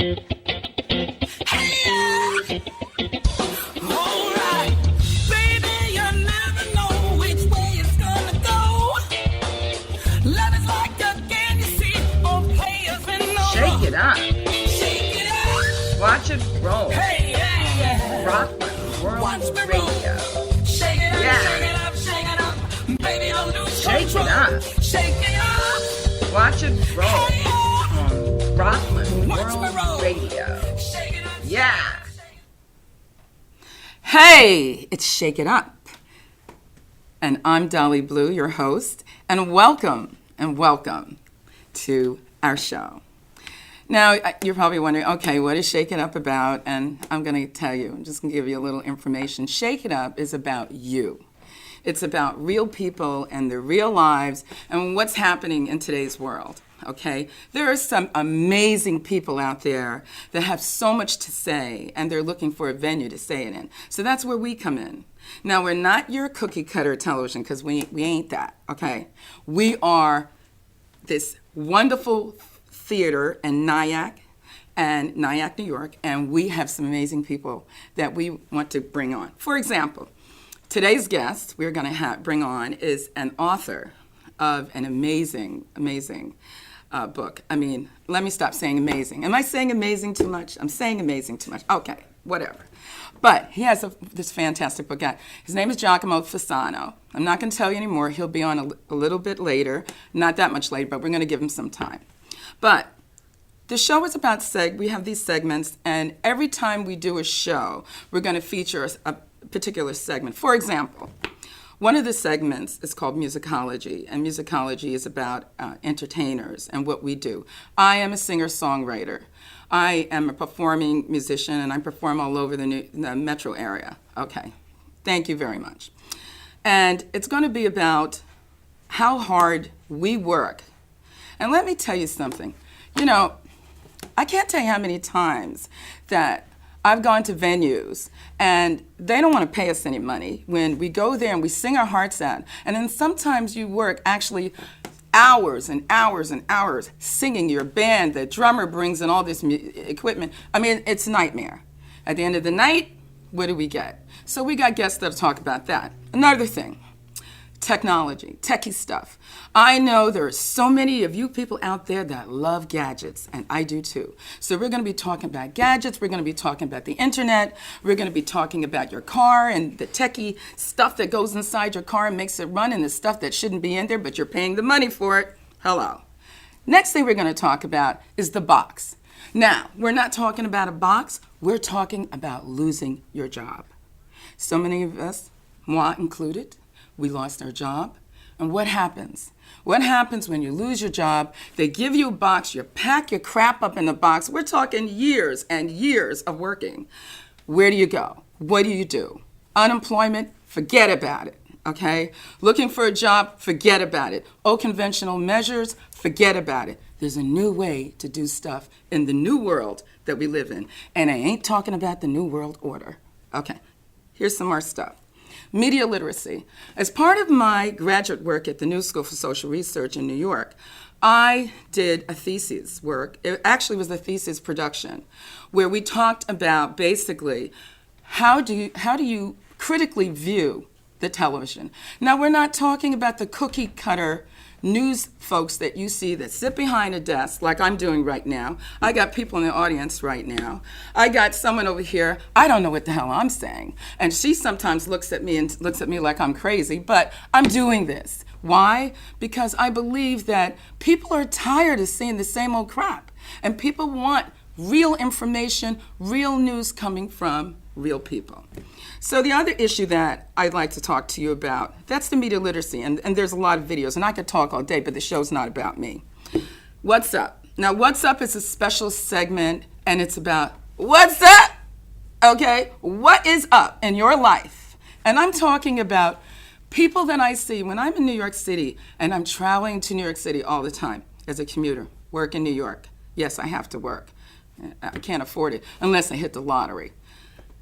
Watch it roll. Hey, yeah. Rockland World Radio. Shake it up, yeah. Shake it up, shake it up. Baby, don't lose control. Shake it up. Watch it roll on Rockland World Radio. Shake it up. Yeah. Hey, it's Shake It Up. And I'm Dali Blu, your host, and welcome to our show. Now, you're probably wondering, okay, what is Shake It Up about? And I'm going to tell you, I'm just going to give you a little information. Shake It Up is about you. It's about real people and their real lives and what's happening in today's world, okay? There are some amazing people out there that have so much to say, and they're looking for a venue to say it in. So that's where we come in. Now, we're not your cookie cutter television, because we ain't that, okay? We are this wonderful theater in Nyack, New York, and we have some amazing people that we want to bring on. For example, today's guest we're going to bring on is an author of an amazing book. I mean, let me stop saying amazing. Am I saying amazing too much? I'm saying amazing too much. Okay, whatever. But he has this fantastic book out. His name is Giacomo Fasano. I'm not going to tell you anymore. He'll be on a little bit later, not that much later, but we're going to give him some time. But the show is about we have these segments, and every time we do a show, we're going to feature a particular segment. For example, one of the segments is called Musicology, and Musicology is about entertainers and what we do. I am a singer-songwriter. I am a performing musician, and I perform all over the metro area. Okay, thank you very much. And it's going to be about how hard we work. And let me tell you something. You know, I can't tell you how many times that I've gone to venues and they don't want to pay us any money when we go there and we sing our hearts out. And then sometimes you work actually hours and hours and hours singing your band. The drummer brings in all this equipment. I mean, it's a nightmare. At the end of the night, what do we get? So we got guests that'll talk about that. Another thing. Technology, techie stuff. I know there are so many of you people out there that love gadgets, and I do too. So we're going to be talking about gadgets, we're going to be talking about the internet, we're going to be talking about your car and the techie stuff that goes inside your car and makes it run, and the stuff that shouldn't be in there, but you're paying the money for it. Hello. Next thing we're going to talk about is the box. Now, we're not talking about a box, we're talking about losing your job. So many of us, moi included, we lost our job. And what happens? What happens when you lose your job? They give you a box, you pack your crap up in the box. We're talking years and years of working. Where do you go? What do you do? Unemployment? Forget about it, okay? Looking for a job? Forget about it. Conventional measures? Forget about it. There's a new way to do stuff in the new world that we live in. And I ain't talking about the New World Order. Okay, here's some more stuff. Media literacy. As part of my graduate work at the New School for Social Research in New York, I did a thesis work. It actually was a thesis production where we talked about basically how do you critically view the television. Now, we're not talking about the cookie cutter news folks that you see that sit behind a desk like I'm doing right now. I got people in the audience right now. I got someone over here, I don't know what the hell I'm saying. And she sometimes looks at me like I'm crazy, but I'm doing this. Why? Because I believe that people are tired of seeing the same old crap. And people want real information, real news coming from real people. So the other issue that I'd like to talk to you about, that's the media literacy, and there's a lot of videos, and I could talk all day, but the show's not about me. What's Up? Now, What's Up is a special segment, and it's about what's up, okay? What is up in your life? And I'm talking about people that I see when I'm in New York City, and I'm traveling to New York City all the time as a commuter, work in New York. Yes, I have to work. I can't afford it unless I hit the lottery.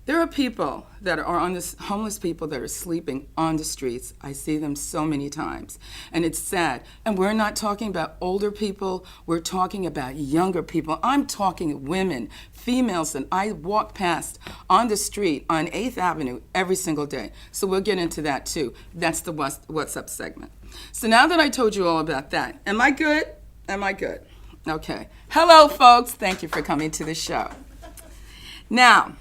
There are people that are on this, homeless people that are sleeping on the streets. I see them so many times, and it's sad. And we're not talking about older people, we're talking about younger people. I'm talking women, females that I walk past on the street on 8th Avenue every single day. So we'll get into that too. That's the What's Up segment. So now that I told you all about that, am I good? Am I good? Okay. Hello, folks. Thank you for coming to the show. Now,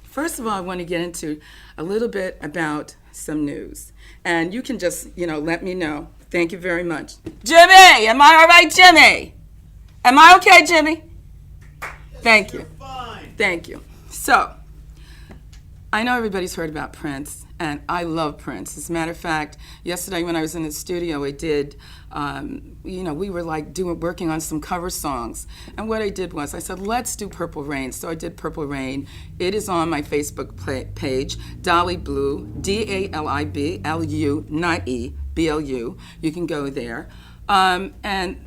first of all, I want to get into a little bit about some news. And you can just, let me know. Thank you very much. Jimmy, am I all right, Jimmy? Am I okay, Jimmy? Thank you. Fine. Thank you. So, I know everybody's heard about Prince, and I love Prince. As a matter of fact, yesterday when I was in the studio, I did, we were working on some cover songs. And what I did was I said, let's do Purple Rain. So I did Purple Rain. It is on my Facebook page, Dali Blu, D-A-L-I-B-L-U, not E, B-L-U. You can go there. And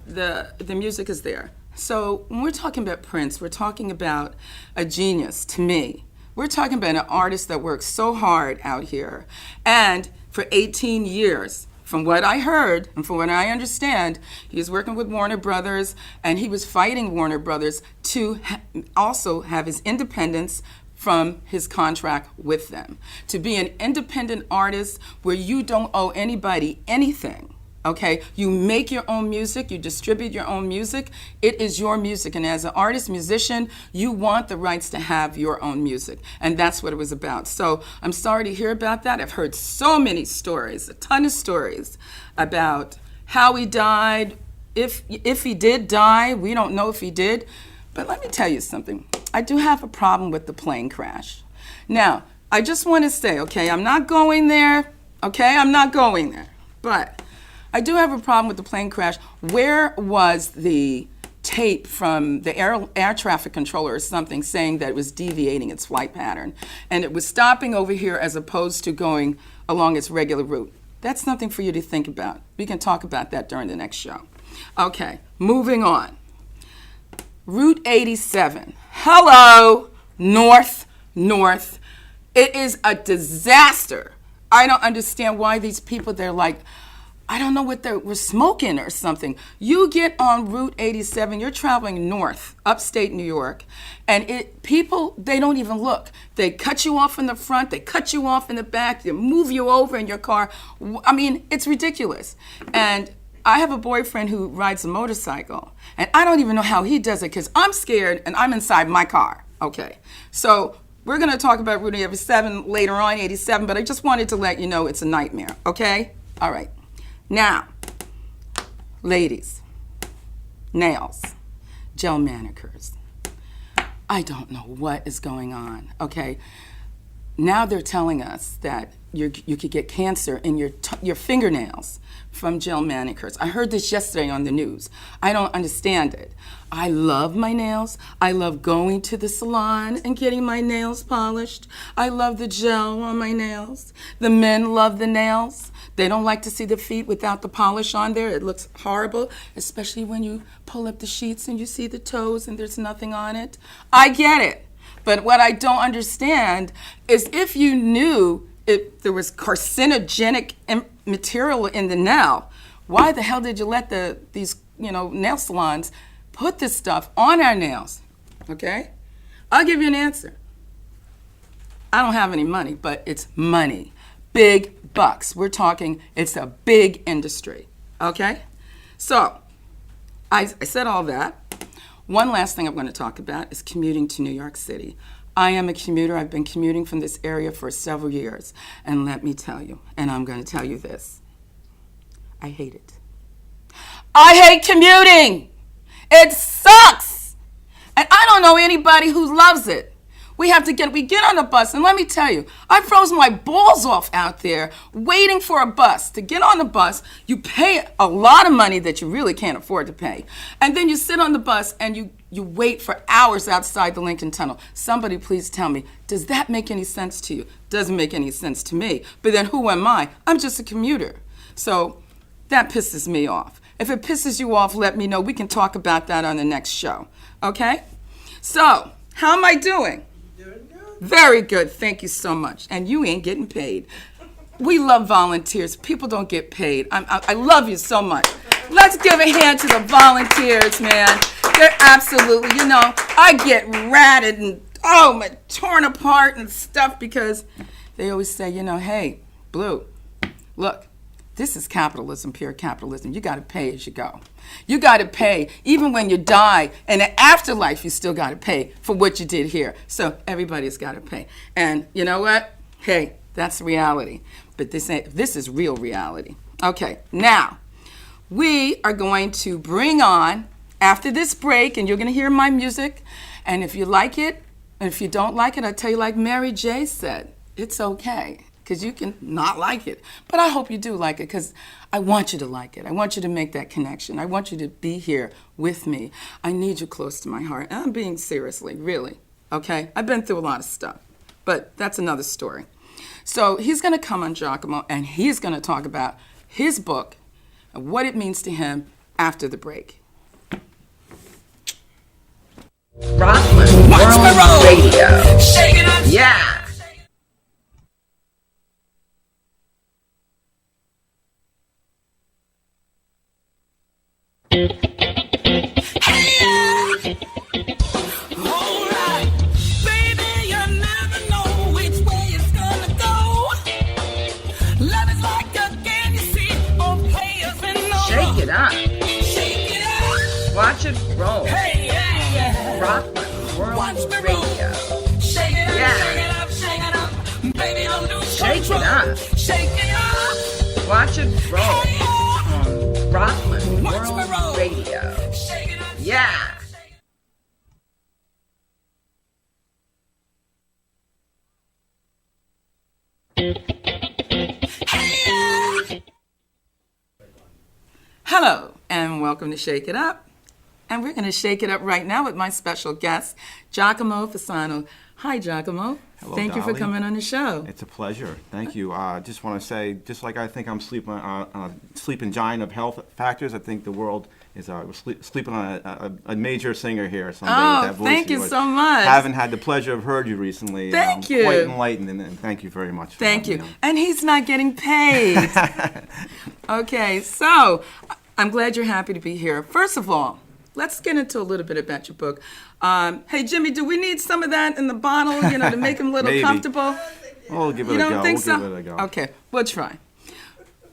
the music is there. So when we're talking about Prince, we're talking about a genius to me. We're talking about an artist that works so hard out here. And for 18 years, from what I heard and from what I understand, he was working with Warner Brothers, and he was fighting Warner Brothers to also have his independence from his contract with them. To be an independent artist where you don't owe anybody anything. Okay, you make your own music, you distribute your own music, it is your music. And as an artist, musician, you want the rights to have your own music. And that's what it was about. So I'm sorry to hear about that. I've heard so many stories, a ton of stories about how he died. If he did die, we don't know if he did. But let me tell you something. I do have a problem with the plane crash. Now, I just want to say, okay, I'm not going there. Okay, I'm not going there. But I do have a problem with the plane crash. Where was the tape from the air traffic controller or something saying that it was deviating its flight pattern and it was stopping over here as opposed to going along its regular route? That's something for you to think about. We can talk about that during the next show. Okay, moving on. Route 87. Hello, north. It is a disaster. I don't understand why these people, they're like, I don't know what we're smoking or something. You get on Route 87, you're traveling north, upstate New York, and people, they don't even look. They cut you off in the front, they cut you off in the back, they move you over in your car. I mean, it's ridiculous. And I have a boyfriend who rides a motorcycle, and I don't even know how he does it because I'm scared and I'm inside my car. Okay, so we're going to talk about Route 87 later on, 87, but I just wanted to let you know it's a nightmare, okay? All right. Now, ladies, nails, gel manicures. I don't know what is going on, okay? Now they're telling us that you could get cancer in your fingernails from gel manicures. I heard this yesterday on the news. I don't understand it. I love my nails. I love going to the salon and getting my nails polished. I love the gel on my nails. The men love the nails. They don't like to see the feet without the polish on there. It looks horrible, especially when you pull up the sheets and you see the toes and there's nothing on it. I get it. But what I don't understand is if you knew if there was carcinogenic material in the nail, why the hell did you let these nail salons put this stuff on our nails? Okay? I'll give you an answer. I don't have any money, but it's money. Big bucks. We're talking, it's a big industry. Okay? So, I said all that. One last thing I'm going to talk about is commuting to New York City. I am a commuter. I've been commuting from this area for several years. And let me tell you, and I'm going to tell you this, I hate it. I hate commuting. It sucks. And I don't know anybody who loves it. We get on the bus, and let me tell you, I froze my balls off out there waiting for a bus. To get on the bus, you pay a lot of money that you really can't afford to pay. And then you sit on the bus and you wait for hours outside the Lincoln Tunnel. Somebody please tell me, does that make any sense to you? Doesn't make any sense to me. But then who am I? I'm just a commuter. So that pisses me off. If it pisses you off, let me know. We can talk about that on the next show. Okay? So, how am I doing? Doing good. Very good. Thank you so much. And you ain't getting paid. We love volunteers. People don't get paid. I love you so much. Let's give a hand to the volunteers, man. They're absolutely, I get ratted and, torn apart and stuff because they always say, hey, Blue, look, this is capitalism, pure capitalism. You got to pay as you go. You got to pay. Even when you die, in the afterlife, you still got to pay for what you did here. So everybody's got to pay. And you know what? Hey, that's reality. But this is real reality. Okay, now, we are going to bring on, after this break, and you're going to hear my music, and if you like it, and if you don't like it, I'll tell you like Mary J. said, it's okay, because you can not like it. But I hope you do like it, because I want you to like it. I want you to make that connection. I want you to be here with me. I need you close to my heart. And I'm being seriously, really, okay? I've been through a lot of stuff, but that's another story. So he's going to come on, Giacomo, and he's going to talk about his book and what it means to him after the break. Rockland World Radio. Shaking up. Yeah. Watch it roll. Hey, yeah, yeah. Rockland World Radio. Shake it up, yeah. Shake it up, shake it up. Baby, don't lose shake control. It up. Shake it up. Watch it roll. Hey, yeah. On Rockland World Radio. Shake it up. Yeah. Hello, and welcome to Shake It Up. And we're going to shake it up right now with my special guest, Giacomo Fasano. Hi, Giacomo. Hello, Thank you for Dali. coming on the show. It's a pleasure. Thank you. Just want to say, just like I think I'm sleeping giant of health factors, I think the world is sleeping on a major singer here someday with that voice. Thank you so much. Haven't had the pleasure of heard you recently. Thank you. Quite enlightened, and thank you very much. Thank you. And he's not getting paid. Okay, so I'm glad you're happy to be here. First of all, let's get into a little bit about your book. Hey, Jimmy, do we need some of that in the bottle, to make him a little comfortable? We'll give it you a go. don't think so? Give it a go. Okay, we'll try.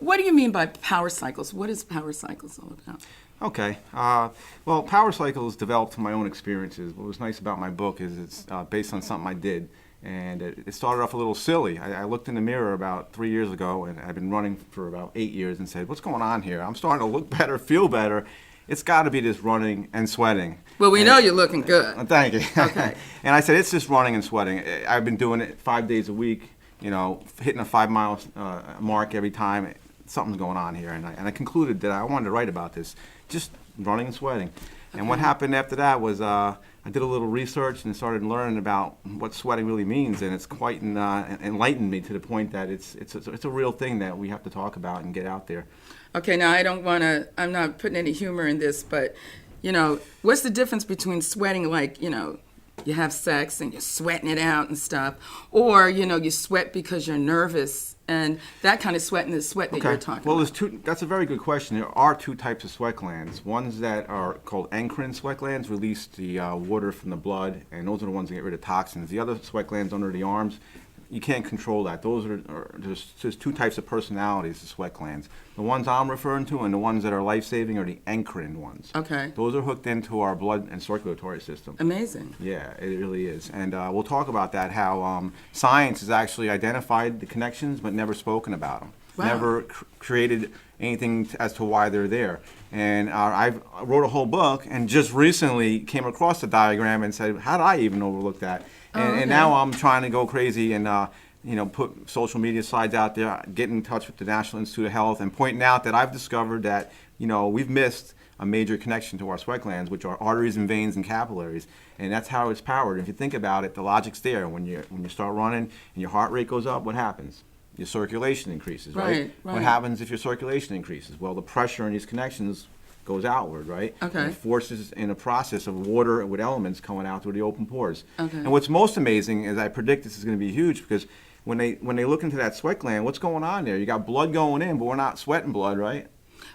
What do you mean by power cycles? What is power cycles all about? Okay. Well, Power Cycles developed from my own experiences. What was nice about my book is it's based on something I did. And it started off a little silly. I looked in the mirror about 3 years ago, and I've been running for about 8 years, and said, what's going on here? I'm starting to look better, feel better. It's got to be this running and sweating. Well, we know you're looking good. Thank you. Okay. And I said, it's just running and sweating. I've been doing it 5 days a week, hitting a 5 mile mark every time. Something's going on here. And I concluded that I wanted to write about this, just running and sweating. Okay. And what happened after that was I did a little research and started learning about what sweating really means, and it's quite enlightened me to the point that it's a real thing that we have to talk about and get out there. Okay, now I'm not putting any humor in this, but, what's the difference between sweating like, you have sex and you're sweating it out and stuff, or, you sweat because you're nervous, and that kind of sweat and the sweat that you're talking about? Well, that's a very good question. There are two types of sweat glands. Ones that are called endocrine sweat glands, release the water from the blood, and those are the ones that get rid of toxins. The other sweat glands under the arms, you can't control that. Those there's two types of personalities, the sweat glands. The ones I'm referring to and the ones that are life-saving are the endocrine ones. Okay. Those are hooked into our blood and circulatory system. Amazing. Yeah, it really is. And we'll talk about that, how science has actually identified the connections but never spoken about them. Wow. Never created anything as to why they're there. And I wrote a whole book and just recently came across the diagram and said, how did I even overlook that? And now I'm trying to go crazy and put social media slides out there, get in touch with the National Institute of Health, and pointing out that I've discovered that we've missed a major connection to our sweat glands, which are arteries and veins and capillaries, and that's how it's powered. If you think about it, the logic's there. When you start running and your heart rate goes up, what happens? Your circulation increases, right? Right. What happens if your circulation increases? Well, the pressure in these connections goes outward, right? Okay. And it forces in a process of water with elements coming out through the open pores. Okay. And what's most amazing is I predict this is going to be huge because when they look into that sweat gland, what's going on there? You got blood going in, but we're not sweating blood, right?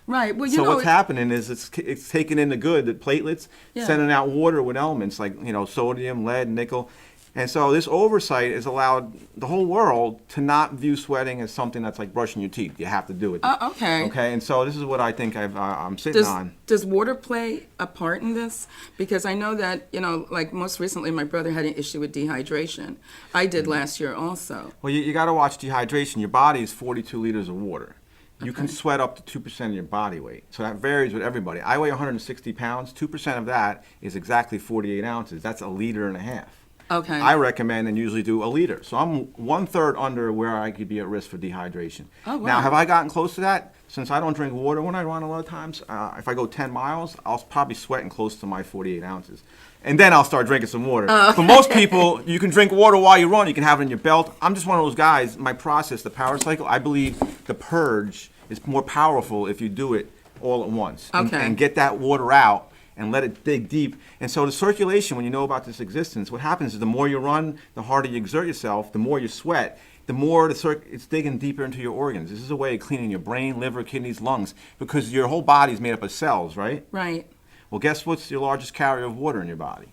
Right. Well, So what's happening is it's taking in the good, the platelets, Yeah. sending out water with elements like sodium, lead, nickel. And so this oversight has allowed the whole world to not view sweating as something that's like brushing your teeth. You have to do it. Okay. Okay, and so this is what I think I'm sitting on. Does water play a part in this? Because I know that, like most recently, my brother had an issue with dehydration. I did last year also. Well, you got to watch dehydration. Your body is 42 liters of water. You can Okay. sweat up to 2% of your body weight. So that varies with everybody. I weigh 160 pounds. 2% of that is exactly 48 ounces. That's 1.5 liters. Okay. I recommend and usually do 1 liter. So I'm 1/3 under where I could be at risk for dehydration. Oh, wow. Now, have I gotten close to that? Since I don't drink water when I run a lot of times, if I go 10 miles, I'll probably sweating close to my 48 ounces. And then I'll start drinking some water. For most people, you can drink water while you run. You can have it in your belt. I'm just one of those guys. My process, the power cycle, I believe the purge is more powerful if you do it all at once. Okay. And get that water out and let it dig deep. And so the circulation, when you know about this existence, what happens is the more you run, the harder you exert yourself, the more you sweat, the more it's digging deeper into your organs. This is a way of cleaning your brain, liver, kidneys, lungs, because your whole body is made up of cells, right? Right. Well, guess what's your largest carrier of water in your body?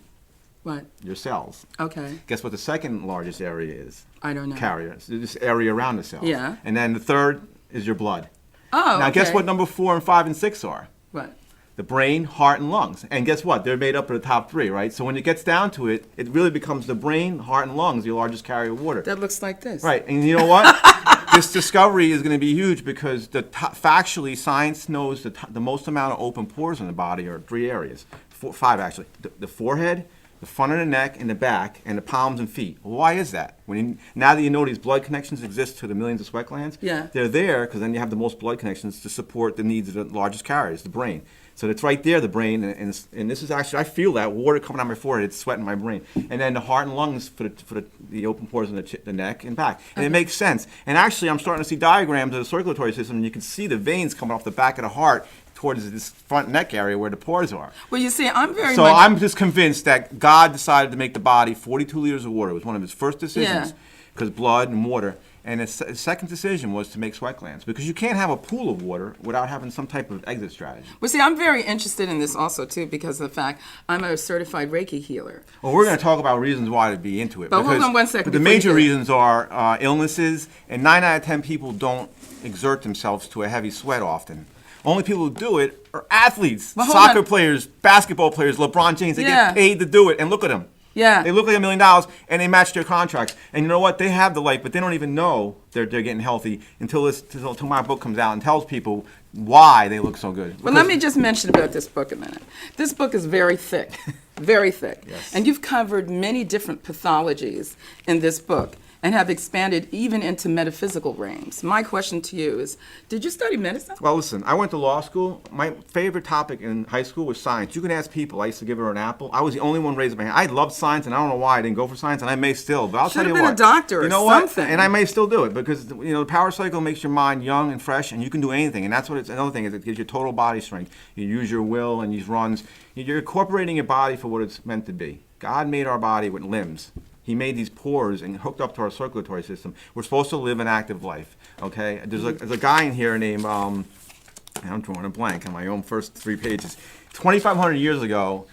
What? Your cells. Okay. Guess what the second largest area is? I don't know. Carrier. It's this area around the cells. Yeah. And then the third is your blood. Oh, Now, guess okay. what number 4 and 5 and 6 are? What? The brain, heart, and lungs. And guess what? They're made up of the top 3, right? So when it gets down to it, it really becomes the brain, heart, and lungs, your largest carrier of water. That looks like this. Right. And you know what? This discovery is going to be huge because factually, science knows the most amount of open pores in the body are 3 areas. 5 actually. The forehead, the front of the neck, and the back, and the palms and feet. Well, why is that? Now that you know these blood connections exist to the millions of sweat glands, Yeah. they're there because then you have the most blood connections to support the needs of the largest carriers, the brain. So it's right there, the brain, and this is actually, I feel that water coming out my forehead, it's sweating my brain. And then the heart and lungs for the open pores in the neck and back. And it makes sense. And actually, I'm starting to see diagrams of the circulatory system, and you can see the veins coming off the back of the heart towards this front neck area where the pores are. Well, you see, I'm very So much... I'm just convinced that God decided to make the body 42 liters of water. It was one of his first decisions Yeah. because blood and water. And his second decision was to make sweat glands because you can't have a pool of water without having some type of exit strategy. Well, see, I'm very interested in this also, too, because of the fact I'm a certified Reiki healer. Well, we're going to talk about reasons why to be into it. But hold because on one second The before you major do it. reasons are illnesses, and 9 out of 10 people don't exert themselves to a heavy sweat often. Only people who do it are athletes, Well, hold soccer on. players, basketball players, LeBron James. They Yeah. get paid to do it, and look at them. Yeah. They look like $1 million, and they match their contracts. And you know what? They have the life, but they don't even know they're getting healthy until my book comes out and tells people why they look so good. Well, let me just mention about this book a minute. This book is very thick, very thick. Yes. And you've covered many different pathologies in this book and have expanded even into metaphysical realms. My question to you is, did you study medicine? Well, listen, I went to law school. My favorite topic in high school was science. You can ask people. I used to give her an apple. I was the only one raising my hand. I loved science, and I don't know why I didn't go for science, and I may still. But I'll tell Should've you been what. a doctor or you know what? something. And I may still do it because the power cycle makes your mind young and fresh, and you can do anything. And that's what it's. Another thing is it gives you total body strength. You use your will and these runs. You're incorporating your body for what it's meant to be. God made our body with limbs. He made these pores and hooked up to our circulatory system. We're supposed to live an active life, okay? There's a guy in here named, I'm drawing a blank on my own first 3 pages. 2,500 years ago,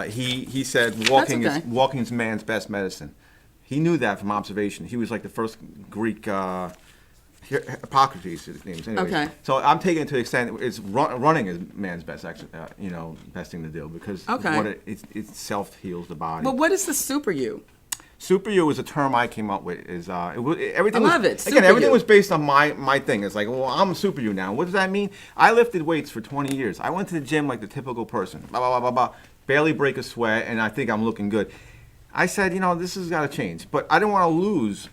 he said walking's man's best medicine. He knew that from observation. He was like the first Greek, Hippocrates, his name is. Anyways. Okay. So I'm taking it to the extent it's running is man's best, actually, best thing to do because Okay. it self heals the body. But what is the super you? Super you is a term I came up with. Everything I love it. Again, Super everything you. was based on my thing. It's like, well, I'm a super you now. What does that mean? I lifted weights for 20 years. I went to the gym like the typical person. Blah, blah, blah, blah, blah. Barely break a sweat, and I think I'm looking good. I said, this has got to change. But I didn't want to lose,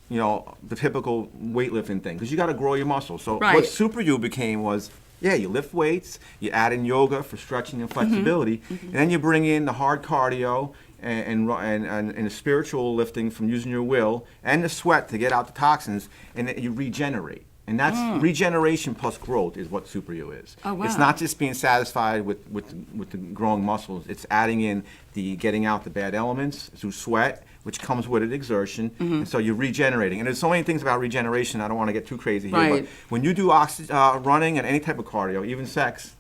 the typical weightlifting thing because you got to grow your muscles. So Right. what super you became was, you lift weights, you add in yoga for stretching and flexibility, and then you bring in the hard cardio and the spiritual lifting from using your will and the sweat to get out the toxins, and then you regenerate. And that's regeneration plus growth is what Super You is. Oh, wow. It's not just being satisfied with the growing muscles. It's adding in the getting out the bad elements through sweat, which comes with it exertion. And so you're regenerating. And there's so many things about regeneration. I don't want to get too crazy here. Right. But when you do running and any type of cardio, even sex,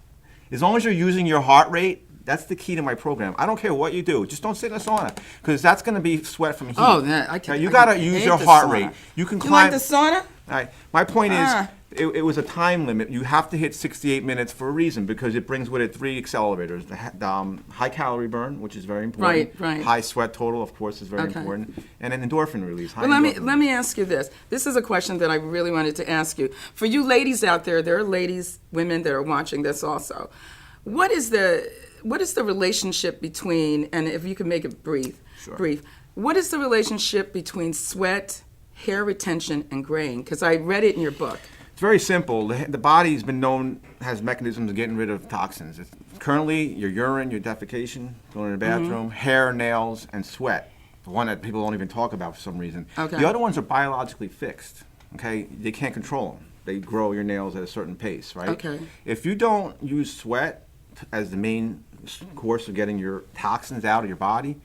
as long as you're using your heart rate, that's the key to my program. I don't care what you do. Just don't sit in a sauna because that's going to be sweat from heat. Oh, that I can. Now, you got to use your heart rate. You can You climb. like the sauna? All right. My point is, it was a time limit. You have to hit 68 minutes for a reason because it brings with it 3 accelerators. The high calorie burn, which is very important. Right. High sweat total, of course, is very important. And an endorphin release. Well, let me ask you this. This is a question that I really wanted to ask you. For you ladies out there, there are ladies, women that are watching this also. What is the relationship between, and if you can make it brief, what is the relationship between sweat, hair retention, and graying? Because I read it in your book. It's very simple. The body's been known has mechanisms of getting rid of toxins. Currently, your urine, your defecation, going to the bathroom, hair, nails, and sweat. The one that people don't even talk about for some reason. Okay. The other ones are biologically fixed. Okay, they can't control them. They grow your nails at a certain pace, right? Okay. If you don't use sweat as the main course of getting your toxins out of your body,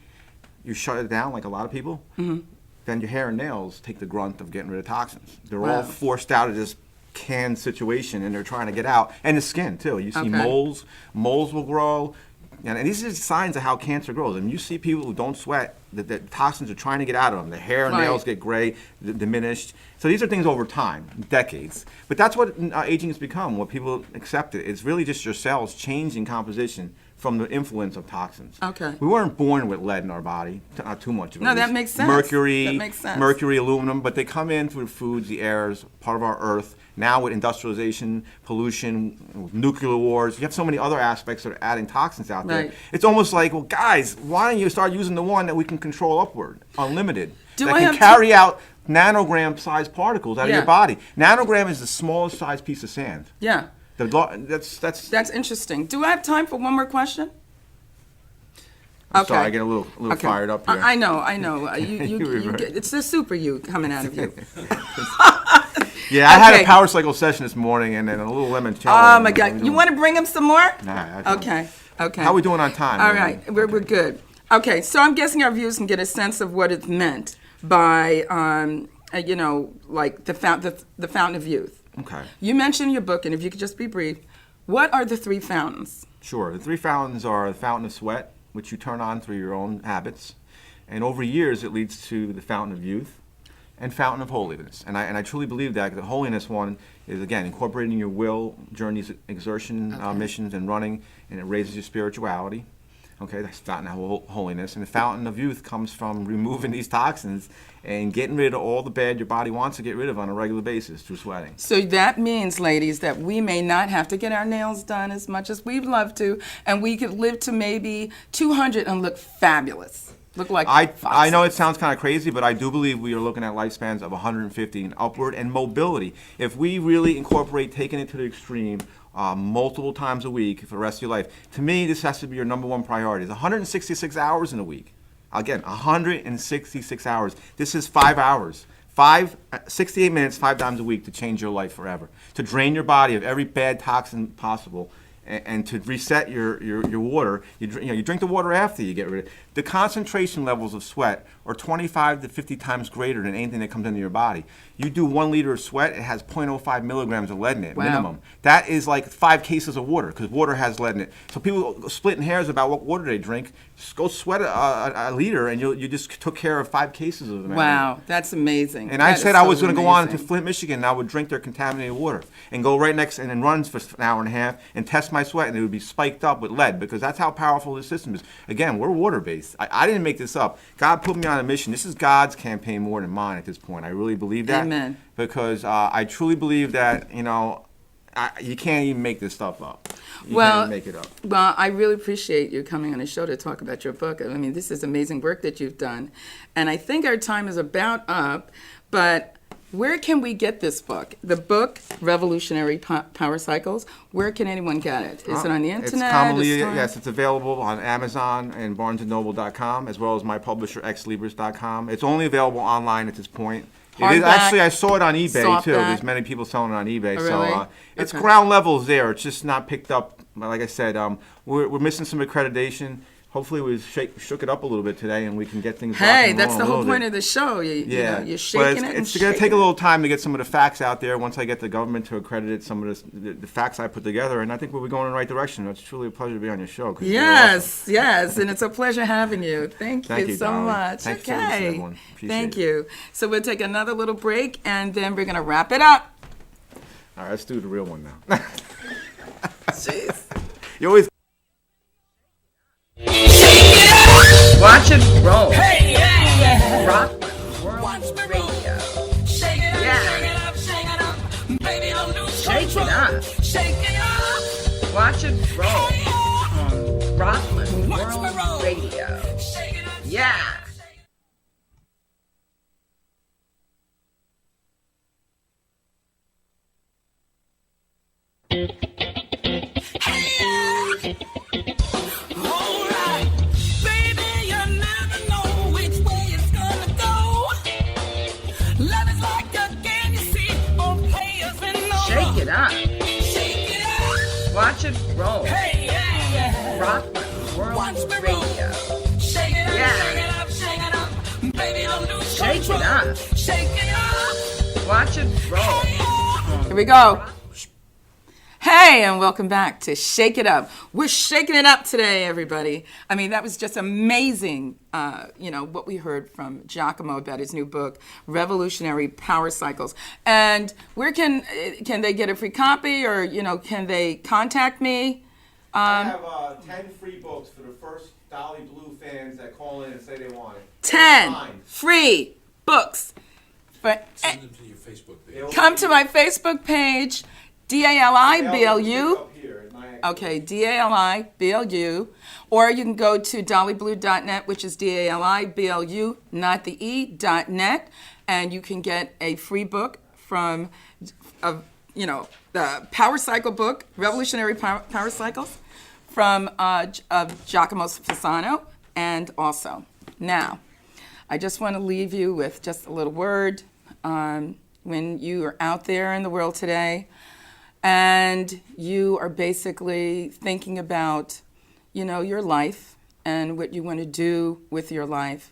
you shut it down like a lot of people, then your hair and nails take the grunt of getting rid of toxins. They're all forced out of this canned situation and they're trying to get out. And the skin too. You see moles will grow. And these are signs of how cancer grows. I mean, you see people who don't sweat, the toxins are trying to get out of them. The hair and nails get gray, diminished. So these are things over time, decades. But that's what aging has become, what people accept it. It's really just your cells changing composition from the influence of toxins. Okay. We weren't born with lead in our body, not too much of it. No, that makes sense. Mercury, That makes sense. mercury, aluminum, but they come in through foods, the airs, part of our earth. Now with industrialization, pollution, nuclear wars, you have so many other aspects that are adding toxins out there. Right. It's almost like, well, guys, why don't you start using the one that we can control upward, unlimited, Do that I can have carry out nanogram-sized particles out of Yeah. your body. Nanogram is the smallest size piece of sand. Yeah. That's interesting. Do I have time for one more question? I'm sorry, I get a little fired up here. I know. It's the super you coming out of you. Yeah, I had a power cycle session this morning and then a little limoncello. Oh my God! You want to bring him some more? Nah. I Okay. How are we doing on time? All right, we're good. Okay, so I'm guessing our viewers can get a sense of what it's meant by, like the fountain of youth. Okay. You mentioned in your book, and if you could just be brief, what are the 3 fountains? Sure. The 3 fountains are the fountain of sweat, which you turn on through your own habits, and over years it leads to the fountain of youth and fountain of holiness. And I truly believe that the holiness one is, again, incorporating your will during these exertion missions and running, and it raises your spirituality. Okay, that's fountain of holiness. And the fountain of youth comes from removing these toxins and getting rid of all the bad your body wants to get rid of on a regular basis through sweating. So that means, ladies, that we may not have to get our nails done as much as we'd love to, and we could live to maybe 200 and look fabulous. Look like I know it sounds kind of crazy, but I do believe we are looking at lifespans of 150 and upward, and mobility. If we really incorporate taking it to the extreme multiple times a week for the rest of your life, to me, this has to be your number one priority. It's 166 hours in a week. Again, 166 hours. This is 5 hours. 68 minutes, 5 times a week to change your life forever. To drain your body of every bad toxin possible. And to reset your water, you drink the water after you get rid of it. The concentration levels of sweat are 25 to 50 times greater than anything that comes into your body. You do 1 liter of sweat, it has 0.05 milligrams of lead in it, minimum. That is like 5 cases of water, because water has lead in it. So people splitting hairs about what water they drink. Just go sweat a liter, and you just took care of 5 cases of them. Wow, that's amazing. And I said I was going to go on to Flint, Michigan, and I would drink their contaminated water and go right next and then run for an hour and a half and test my sweat, and it would be spiked up with lead, because that's how powerful this system is. Again, we're water-based. I didn't make this up. God put me on a mission. This is God's campaign more than mine at this point. I really believe that. Amen. Because I truly believe that, you can't even make this stuff up. You Well, can't make it up. Well, I really appreciate you coming on the show to talk about your book. I mean, this is amazing work that you've done. And I think our time is about up, but where can we get this book? The book, Revolutionary Powercycles, where can anyone get it? Is it on the internet? It's commonly, yes, it's available on Amazon and BarnesandNoble.com, as well as my publisher, xlibris.com. It's only available online at this point. It is, Hardback, actually, I saw it on eBay too. softback. There's many people selling it on eBay. Oh, really? So it's Okay. ground levels there. It's just not picked up. Like I said, we're missing some accreditation. Hopefully, we shook it up a little bit today, and we can get things. Hey, that's the whole point of the show. You know, you're shaking it. It's going to take a little time to get some of the facts out there. Once I get the government to accredit some of the facts I put together, and I think we'll be going in the right direction. It's truly a pleasure to be on your show. Yes, yes, and it's a pleasure having you. Thank you so Dolly. much. Thanks for listening, everyone. Appreciate Thank it. you. So we'll take another little break, and then we're going to wrap it up. All right, let's do the real one now. Jeez. You always. Watch it roll. Hey, yeah. Rockland World Radio. Shake it up, shake it up, shake it up. Baby, don't lose control. Shake it up. Watch it roll on Rockland World Radio. Yeah. Shake it up. Watch it roll. Hey, yeah. Rockland World Radio. Yeah. Shake it up. Watch it roll. Here we go. Hey, and welcome back to Shake It Up. We're shaking it up today, everybody. I mean, that was just amazing, what we heard from Giacomo about his new book, Revolutionary Powercycles. And where can they get a free copy, or, can they contact me? I have 10 free books for the first Dali Blu fans that call in and say they want it. 10 free books. Send them to your Facebook page. Come to my Facebook page, DALIBLU. Okay, DALIBLU. Or you can go to daliblu.net, which is DALIBLU, not the E.net, and you can get a free book from, the Powercycle book, Revolutionary Powercycles, from Giacomo Fasano, and also. Now, I just want to leave you with just a little word. When you are out there in the world today, and you are basically thinking about, your life and what you want to do with your life.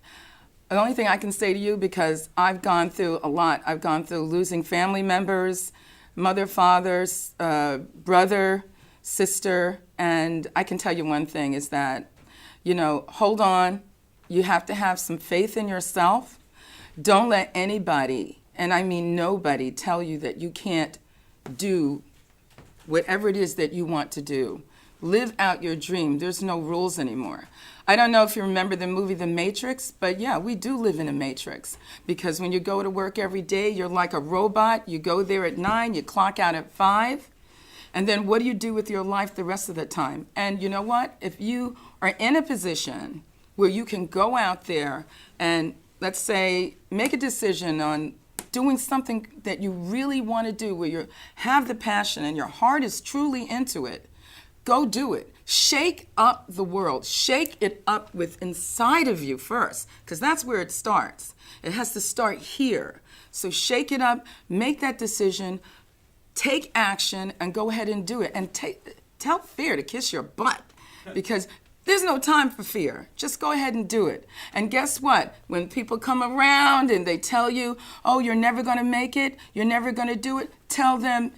The only thing I can say to you, because I've gone through a lot. I've gone through losing family members, mother, father, brother, sister, and I can tell you one thing is that, hold on. You have to have some faith in yourself. Don't let anybody, and I mean nobody, tell you that you can't do whatever it is that you want to do. Live out your dream. There's no rules anymore. I don't know if you remember the movie The Matrix, but yeah, we do live in a matrix. Because when you go to work every day, you're like a robot. You go there at 9, you clock out at 5. And then what do you do with your life the rest of the time? And you know what? If you are in a position where you can go out there and, let's say, make a decision on doing something that you really want to do, where you have the passion and your heart is truly into it, go do it. Shake up the world. Shake it up with inside of you first, because that's where it starts. It has to start here. So shake it up, make that decision, take action, and go ahead and do it. And tell fear to kiss your butt, because there's no time for fear. Just go ahead and do it. And guess what? When people come around and they tell you, oh, you're never going to make it, you're never going to do it, tell them,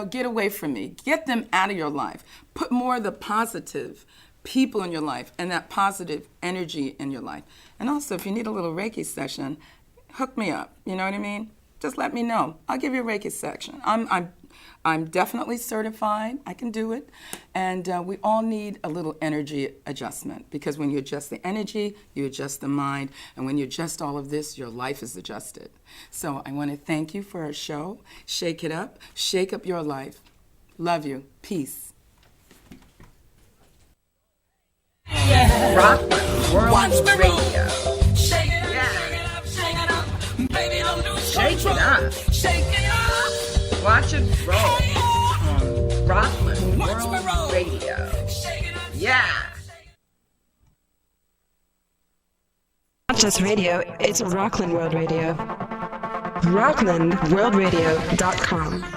get away from me. Get them out of your life. Put more of the positive people in your life and that positive energy in your life. And also, if you need a little Reiki session, hook me up. You know what I mean? Just let me know. I'll give you a Reiki section. I'm definitely certified. I can do it. And we all need a little energy adjustment, because when you adjust the energy, you adjust the mind. And when you adjust all of this, your life is adjusted. So I want to thank you for our show. Shake it up. Shake up your life. Love you. Peace. Rockland World Radio. Shake it up, shake it up. Baby, don't lose control. Shake it up. Watch it roll on Rockland World Radio. Yeah. Not just radio, it's Rockland World Radio. RocklandWorldRadio.com.